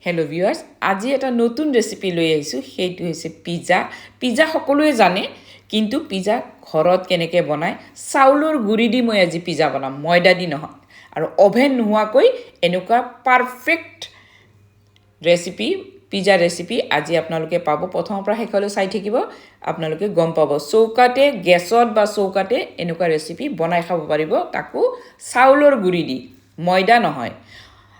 hello' viewers আজি এটা নতুন ৰেচিপি লৈ আহিছোঁ সেইটো হৈছে পিজ্জা পিজ্জা সকলোৱে জানে কিন্তু পিজ্জা ঘৰত কেনেকৈ বনায় চাউলৰ গুড়ি দি মই আজি পিজ্জা বনাম ময়দা দি নহয় আৰু অভেন নোহোৱাকৈ এনেকুৱা পাৰফেক্ট ৰেচিপি পিজ্জা ৰেচিপি আজি আপোনালোকে পাব প্ৰথমৰ পৰা শেষলৈ চাই থাকিব আপোনালোকে গম পাব চৌকাতে গেছত বা চৌকাতে এনেকুৱা ৰেচিপি বনাই খাব পাৰিব তাকো চাউলৰ গুড়ি দি ময়দা নহয়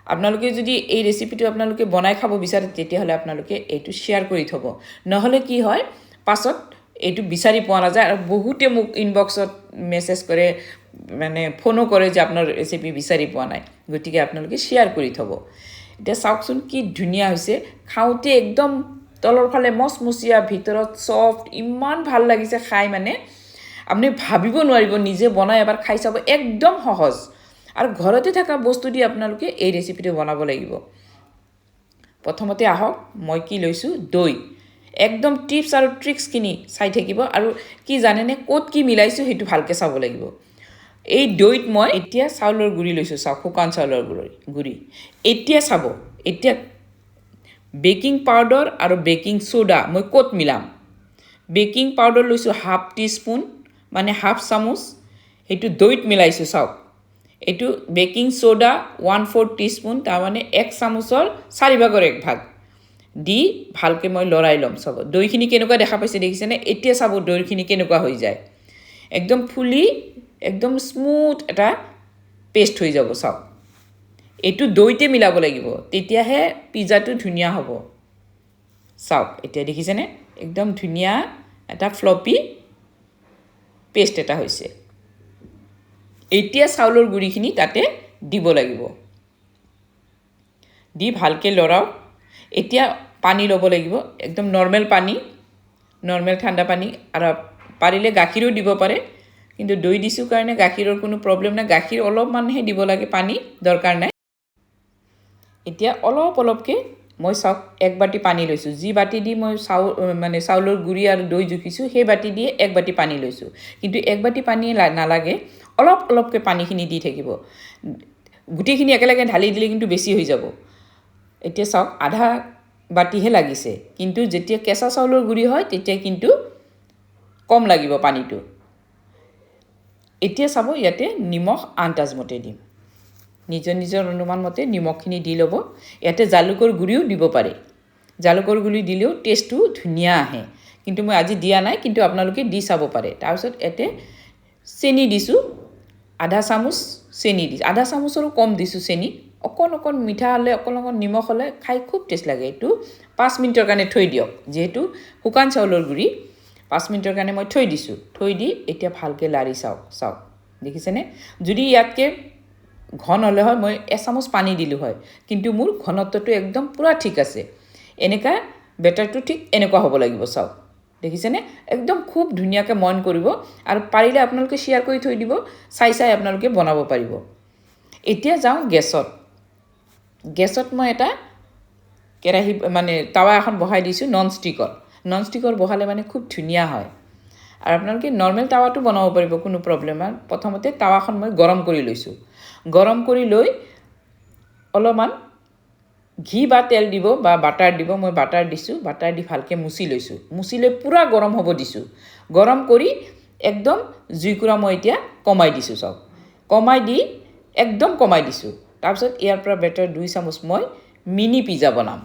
আপোনালোকে যদি এই ৰেচিপিটো আপোনালোকে বনাই খাব বিচাৰে তেতিয়াহ'লে আপোনালোকে এইটো শ্বেয়াৰ কৰি থব নহ'লে কি হয় পাছত এইটো বিচাৰি পোৱা নাযায় আৰু বহুতে মোক ইনবক্সত মেছেজ কৰে মানে ফোনো কৰে যে আপোনাৰ ৰেচিপি বিচাৰি পোৱা নাই গতিকে আপোনালোকে শ্বেয়াৰ কৰি থব এতিয়া চাওকচোন কি ধুনীয়া হৈছে খাওঁতে একদম তলৰ ফালে মচমচীয়া ভিতৰত সফ্ট ইমান ভাল লাগিছে খাই মানে আপুনি ভাবিব নোৱাৰিব নিজে বনাই এবাৰ খাই চাব একদম সহজ আৰু ঘৰতে থকা বস্তু দি আপোনালোকে এই ৰেচিপিটো বনাব লাগিব প্ৰথমতে আহক মই কি লৈছো দৈ একদম টিপছ আৰু ট্ৰিক্সখিনি চাই থাকিব আৰু কি জানেনে ক'ত কি মিলাইছো সেইটো ভালকৈ চাব লাগিব এই দৈত মই এতিয়া চাউলৰ গুড়ি লৈছো শুকান চাউলৰ গুড়ি এতিয়া চাব এতিয়া বেকিং পাউডাৰ আৰু বেকিং সোডা মই ক'ত মিলাম বেকিং পাউডাৰ লৈছো হাফ টিস্পুন মানে হাফ চামুচ সেইটো দৈত মিলাইছো চাওক এইটো বেকিং সোডা 1/4 টিস্পুন তাৰমানে 1 চামুচৰ 4/1 ভাগ দি ভালকৈ মই লৰাই ল'ম চাব দৈখিনি কেনেকুৱা দেখা পাইছে দেখিছেনে এতিয়া চাব দৈখিনি কেনেকুৱা হৈ যায় একদম ফুলি একদম স্মুথ এটা পেষ্ট হৈ যাব চাওক এইটো দৈতে মিলাব লাগিব তেতিয়াহে পিজ্জাটো ধুনীয়া হ'ব চাওক এতিয়া দেখিছেনে একদম ধুনীয়া এটা ফ্লপি পেষ্ট এটা হৈছে এতিয়া চাউলৰ গুড়িখিনি তাতে দিব লাগিব দি ভালকৈ লৰাও এতিয়া পানী ল'ব লাগিব একদম নৰ্মেল পানী নৰ্মেল ঠাণ্ডা পানী আৰু পাৰিলে গাখীৰো দিব পাৰে কিন্তু দৈ দিছো কাৰণে গাখীৰৰ কোনো প্ৰবলেম নাই গাখীৰ অলপমানহে দিব লাগে পানী দৰকাৰ নাই এতিয়া অলপকৈ মই চাওক এক বাটি পানী লৈছো যি বাটি দি মই চাউলৰ গুড়ি আৰু দৈ জুখিছো সেই বাটি দিয়ে এক বাটি পানী লৈছো কিন্তু এক বাটি পানী নালাগে অলপকৈ পানীখিনি দি থাকিব গুটিখিনি একেলগে ঢালি দিলে কিন্তু বেছি হৈ যাব এতিয়া চাওক আধা বাটিহে লাগিছে কিন্তু যেতিয়া কেঁচা চাউলৰ গুড়ি হয় তেতিয়া কিন্তু কম লাগিব পানীটো এতিয়া চাব ইয়াতে নিমখ আন্দাজমতে দিম নিজৰ অনুমান মতে নিমখখিনি দি ল'ব ইয়াতে জালুকৰ গুড়িও দিব পাৰে জালুকৰ গুড়ি দিলেও টেষ্টটো ধুনীয়া আহে কিন্তু মই আজি দিয়া নাই কিন্তু আপোনালোকে দি চাব পাৰে তাৰপিছত ইয়াতে চেনি দিছোঁ আধা চামুচ চেনি দিছোঁ আধা চামুচৰো কম দিছোঁ চেনি অকণ মিঠা হ'লে অকণ নিমখ হ'লে খাই খুব টেষ্ট লাগে এইটো 5 মিনিটৰ কাৰণে থৈ দিয়ক যিহেতু শুকান চাউলৰ গুড়ি 5 মিনিটৰ কাৰণে মই থৈ দিছোঁ থৈ দি এতিয়া ভালকৈ লাৰি চাওক দেখিছেনে যদি ইয়াতকৈ ঘন হ'লে হয় মই এচামুচ পানী দিলোঁ হয় কিন্তু মোৰ ঘনত্বটো একদম পুৰা ঠিক আছে এনেকা বেটাৰটো ঠিক এনেকুৱা হ'ব লাগিব চাওক দেখিছেনে একদম খুব ধুনীয়াকৈ মন কৰিব আৰু পাৰিলে আপোনালোকে শ্বেয়াৰ কৰি থৈ দিব চাই আপোনালোকে বনাব পাৰিব এতিয়া যাওঁ গেছত মই এটা কেৰাহী মানে টাৱা এখন বহাই দিছোঁ নন ষ্টিকৰ বহালে মানে খুব ধুনীয়া হয় আৰু আপোনালোকে নৰ্মেল টাৱাটো বনাব পাৰিব কোনো প্ৰব্লেম নাই প্ৰথমতে টাৱাখন মই গৰম কৰি লৈছোঁ গৰম কৰি লৈ অলপমান ঘি বা তেল দিব বা বাটাৰ দিব মই বাটাৰ দিছোঁ বাটাৰ দি ভালকৈ মুচি লৈছোঁ মুচি লৈ পূৰা গৰম হ'ব দিছোঁ গৰম কৰি একদম জুইকুৰা মই এতিয়া কমাই দিছোঁ চাওক কমাই দি একদম কমাই দিছোঁ তাৰপিছত ইয়াৰ পৰা বেটাৰ 2 চামুচ মই মিনি পিজ্জা বনাম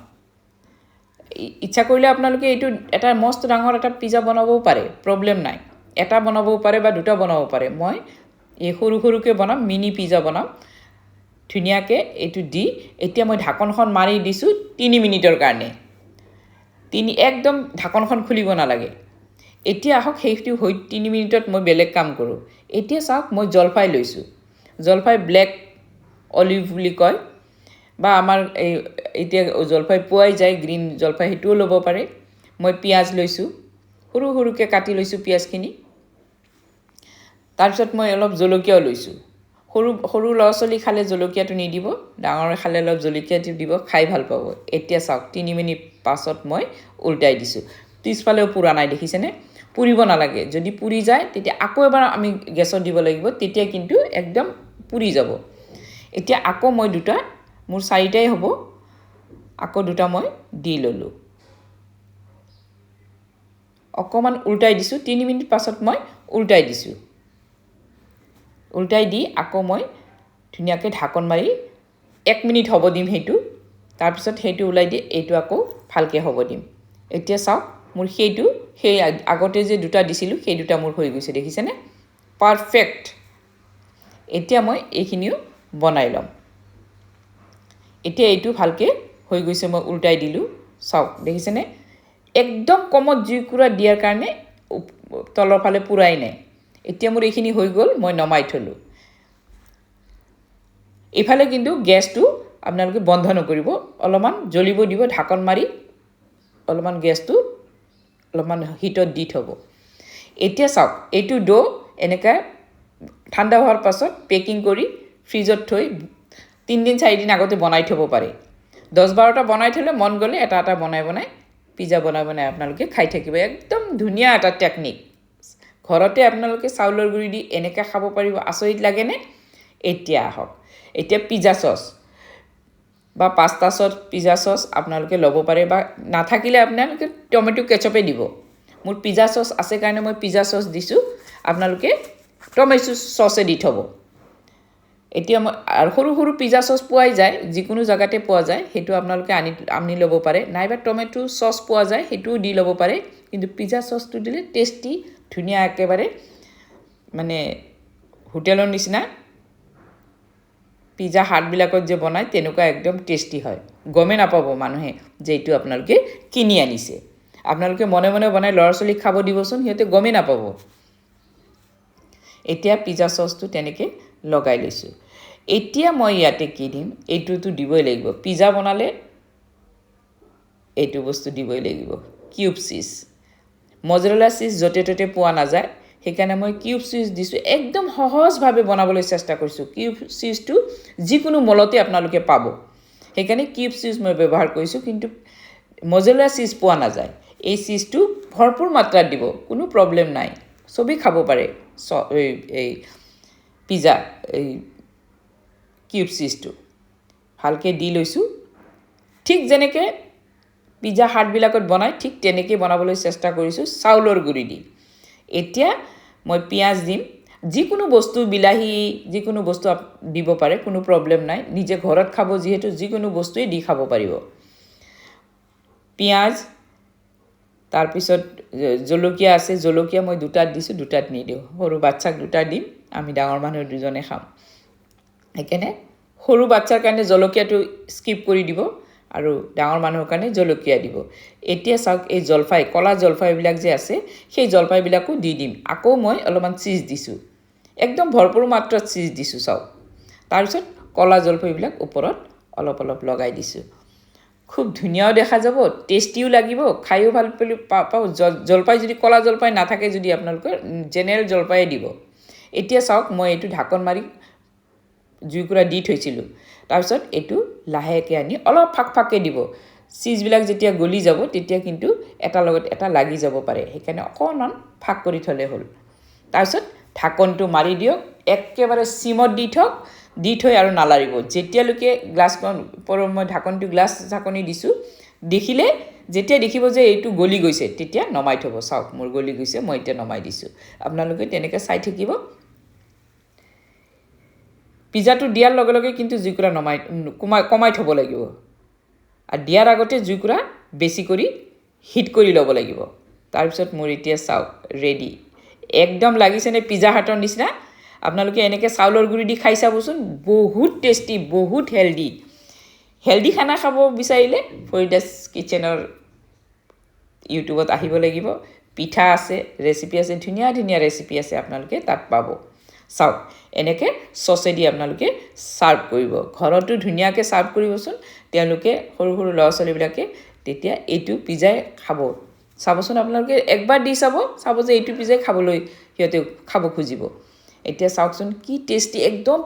ইচ্ছা কৰিলে আপোনালোকে এইটো এটা মস্ত ডাঙৰ এটা পিজ্জা বনাবও পাৰে প্ৰব্লেম নাই এটা বনাবও পাৰে বা দুটা বনাব পাৰে মই এই সৰুকৈ বনাম মিনি পিজ্জা বনাম ধুনীয়াকৈ এইটো দি এতিয়া মই ঢাকনখন মাৰি দিছোঁ 3 মিনিটৰ কাৰণে একদম ঢাকনখন খুলিব নালাগে এতিয়া আহক সেইটো হৈ 3 মিনিটত মই বেলেগ কাম কৰোঁ এতিয়া চাওক মই জলফাই লৈছোঁ জলফাই ব্লেক অলিভ বুলি কয় বা আমাৰ এই এতিয়া জলফাই পোৱাই যায় গ্ৰীণ জলফাই সেইটোও ল'ব পাৰে মই পিঁয়াজ লৈছোঁ সৰুকৈ কাটি লৈছোঁ পিঁয়াজখিনি তাৰপিছত মই অলপ জলকীয়াও লৈছোঁ সৰু ল'ৰা ছোৱালী খালে জলকীয়াটো নিদিব ডাঙৰে খালে অলপ জলকীয়াটো দিব খাই ভাল পাব এতিয়া চাওক 3 মিনিট পাছত মই উল্টাই দিছোঁ পিছফালেও পুৰা নাই দেখিছেনে পুৰিব নালাগে যদি পুৰি যায় তেতিয়া আকৌ এবাৰ আমি গেছত দিব লাগিব তেতিয়া কিন্তু একদম পুৰি যাব এতিয়া আকৌ মই দুটা মোৰ 4টাই হ'ব আকৌ দুটা মই দি ল'লোঁ অকমান উল্টাই দিছোঁ 3 মিনিট পাছত মই উল্টাই দিছোঁ উল্টাই দি আকৌ মই ধুনীয়াকৈ ঢাকন মাৰি 1 মিনিট হ'ব দিম সেইটো তাৰপিছত সেইটো উলাই দি এইটো আকৌ ভালকৈ হ'ব দিম এতিয়া চাওক মোৰ সেইটো সেই আগতে যে দুটা দিছিলোঁ সেই দুটা মোৰ হৈ গৈছে দেখিছেনে পাৰফেক্ট এতিয়া মই এইখিনিও বনাই ল'ম এতিয়া এইটো ভালকৈ হৈ গৈছে মই উল্টাই দিলোঁ চাওক দেখিছেনে একদম কমত জুইকুৰা দিয়াৰ কাৰণে তলৰ ফালে পুৰাই নাই এতিয়া মোৰ এইখিনি হৈ গ'ল মই নমাই থলোঁ ইফালে কিন্তু গেছটো আপোনালোকে বন্ধ নকৰিব অলপমান জ্বলিব দিব ঢাকন মাৰি অলপমান গেছটো অলপমান হিটত দি থ'ব এতিয়া চাওক এইটো ডো এনেকৈ ঠাণ্ডা হোৱাৰ পাছত পেকিং কৰি ফ্ৰিজত থৈ 3 দিন 4 দিন আগতে বনাই থ'ব পাৰে 10-12টা বনাই থ'লে মন গ'লে এটা এটা বনাই পিজ্জা বনাই আপোনালোকে খাই থাকিব একদম ধুনীয়া এটা টেকনিক ঘৰতে আপোনালোকে চাউলৰ গুড়ি দি এনেকৈ খাব পাৰিব আচৰিত লাগেনে এতিয়া আহক এতিয়া পিজ্জা সস বা পাস্তা সস পিজ্জা সস আপোনালোকে ল'ব পাৰে বা নাথাকিলে আপোনালোকে টমেটো কেচাপে দিব মোৰ পিজ্জা সস আছে কাৰণে মই পিজ্জা সস দিছোঁ আপোনালোকে টমেটো সসে দি থ'ব এতিয়া মই সৰু সৰু পিজ্জা সস পোৱাই যায় যিকোনো জায়গাতে পোৱা যায় সেইটো আপোনালোকে আনি ল'ব পাৰে নাইবা টমেটো সস পোৱা যায় সেইটোও দি ল'ব পাৰে কিন্তু পিজ্জা সসটো দিলে টেষ্টি ধুনীয়া একেবাৰে মানে হোটেলৰ নিচিনা পিজ্জা হাটবিলাকত যে বনায় তেনেকুৱা একদম টেষ্টি হয় গমে নাপাব মানুহে যে এইটো আপোনালোকে কিনি আনিছে আপোনালোকে মনে মনে বনাই ল'ৰা ছোৱালীক খাব দিবচোন সিহঁতে গমে নাপাব এতিয়া পিজ্জা সসটো তেনেকৈ লগাই লৈছোঁ এতিয়া মই ইয়াতে কি দিম এইটোতো দিবই লাগিব পিজ্জা বনালে এইটো বস্তু দিবই লাগিব কিউব চিজ মজৰেলা চিজ য'তে ত'তে পোৱা নাযায় সেইকাৰণে মই কিউব চিজ দিছোঁ একদম সহজভাৱে বনাবলৈ চেষ্টা কৰিছোঁ কিউব চিজটো যিকোনো মলতে আপোনালোকে পাব সেইকাৰণে কিউব চিজ মই ব্যৱহাৰ কৰিছোঁ কিন্তু মজৰেলা চিজ পোৱা নাযায় এই চিজটো ভৰপূৰ মাত্ৰাত দিব কোনো প্ৰব্লেম নাই চবেই খাব পাৰে এই পিজ্জা এই কিউব চিজটো ভালকৈ দি লৈছোঁ ঠিক যেনেকৈ পিজ্জা হাটবিলাকত বনায় ঠিক তেনেকৈ বনাবলৈ চেষ্টা কৰিছোঁ চাউলৰ গুড়ি দি এতিয়া মই পিঁয়াজ দিম যিকোনো বস্তু বিলাহী যিকোনো বস্তু দিব পাৰে কোনো প্ৰব্লেম নাই নিজে ঘৰত খাব যিহেতু যিকোনো বস্তুৱেই দি খাব পাৰিব পিঁয়াজ তাৰপিছত জলকীয়া আছে জলকীয়া মই দুটাত দিছোঁ দুটাত নিদিওঁ সৰু বাচ্চাক দুটা দিম আমি ডাঙৰ মানুহ দুজনে খাম সেইকাৰণে সৰু বাচ্চাৰ কাৰণে জলকীয়াটো স্কিপ কৰি দিব আৰু ডাঙৰ মানুহৰ কাৰণে জলকীয়া দিব এতিয়া চাওক এই জলফাই কলা জলফাইবিলাক যে আছে সেই জলফাইবিলাকো দি দিম আকৌ মই অলপমান চিজ দিছোঁ একদম ভৰপূৰ মাত্ৰাত চিজ দিছোঁ চাওক তাৰপিছত কলা জলফাইবিলাক ওপৰত অলপ অলপ লগাই দিছোঁ খুব ধুনীয়াও দেখা যাব টেষ্টিও লাগিব খায়ো ভাল পাব জলফাই যদি কলা জলফাই নাথাকে যদি আপোনালোকৰ জেনেৰেল জলফাইয়ে দিব এতিয়া চাওক মই এইটো ঢাকন মাৰি জুইকুৰা দি থৈছিলোঁ তাৰপিছত এইটো লাহেকৈ আনি অলপ ফাককৈ দিব চিজবিলাক যেতিয়া গলি যাব তেতিয়া কিন্তু এটা লগত এটা লাগি যাব পাৰে সেইকাৰণে অকণমান ফাক কৰি থ'লে হ'ল তাৰপিছত ঢাকনটো মাৰি দিয়ক একেবাৰে চিমত দি থৈ আৰু নালাৰিব যেতিয়ালৈকে গ্লাছখন মই ঢাকনটো গ্লাছ ঢাকনি দিছোঁ দেখিলে যেতিয়া দেখিব যে এইটো গলি গৈছে তেতিয়া নমাই থ'ব চাওক মোৰ গলি গৈছে মই এতিয়া নমাই দিছোঁ আপোনালোকে তেনেকৈ চাই থাকিব পিজ্জাটো দিয়াৰ লগে লগে কিন্তু জুইকুৰা কমাই থ'ব লাগিব আৰু দিয়াৰ আগতে জুইকুৰা বেছি কৰি হিট কৰি ল'ব লাগিব তাৰপিছত মোৰ এতিয়া চাওক ৰেডি একদম লাগিছেনে পিজ্জা হাটৰ নিচিনা আপোনালোকে এনেকৈ চাউলৰ গুড়ি দি খাই চাবচোন বহুত টেষ্টি বহুত হেল্ডি খানা খাব বিচাৰিলে ফৰিদাছ কিটচেনৰ ইউটিউবত আহিব লাগিব পিঠা আছে ৰেচিপি আছে ধুনীয়া ধুনীয়া ৰেচিপি আছে আপোনালোকে তাত পাব চাওক এনেকৈ চচেদি আপোনালোকে ছাৰ্ভ কৰিব ঘৰতো ধুনীয়াকৈ ছাৰ্ভ কৰিবচোন তেওঁলোকে সৰু সৰু ল'ৰা ছোৱালীবিলাকে তেতিয়া এইটো পিজ্জাই খাব চাবচোন আপোনালোকে একবাৰ দি চাব যে এইটো পিজ্জাই খাবলৈ সিহঁতে খাব খুজিব এতিয়া চাওকচোন কি টেষ্টি একদম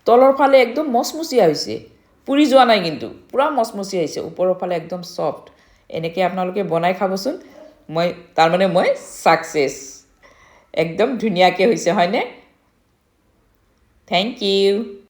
তলৰ ফালে একদম মচমচীয়া হৈছে পুৰি যোৱা নাই কিন্তু পুৰা মচমচীয়া হৈছে ওপৰৰ ফালে একদম সফ্ট এনেকৈ আপোনালোকে বনাই খাবচোন মই ছাকচেছ একদম ধুনীয়াকৈ হৈছে হয়নে থেংক ইউ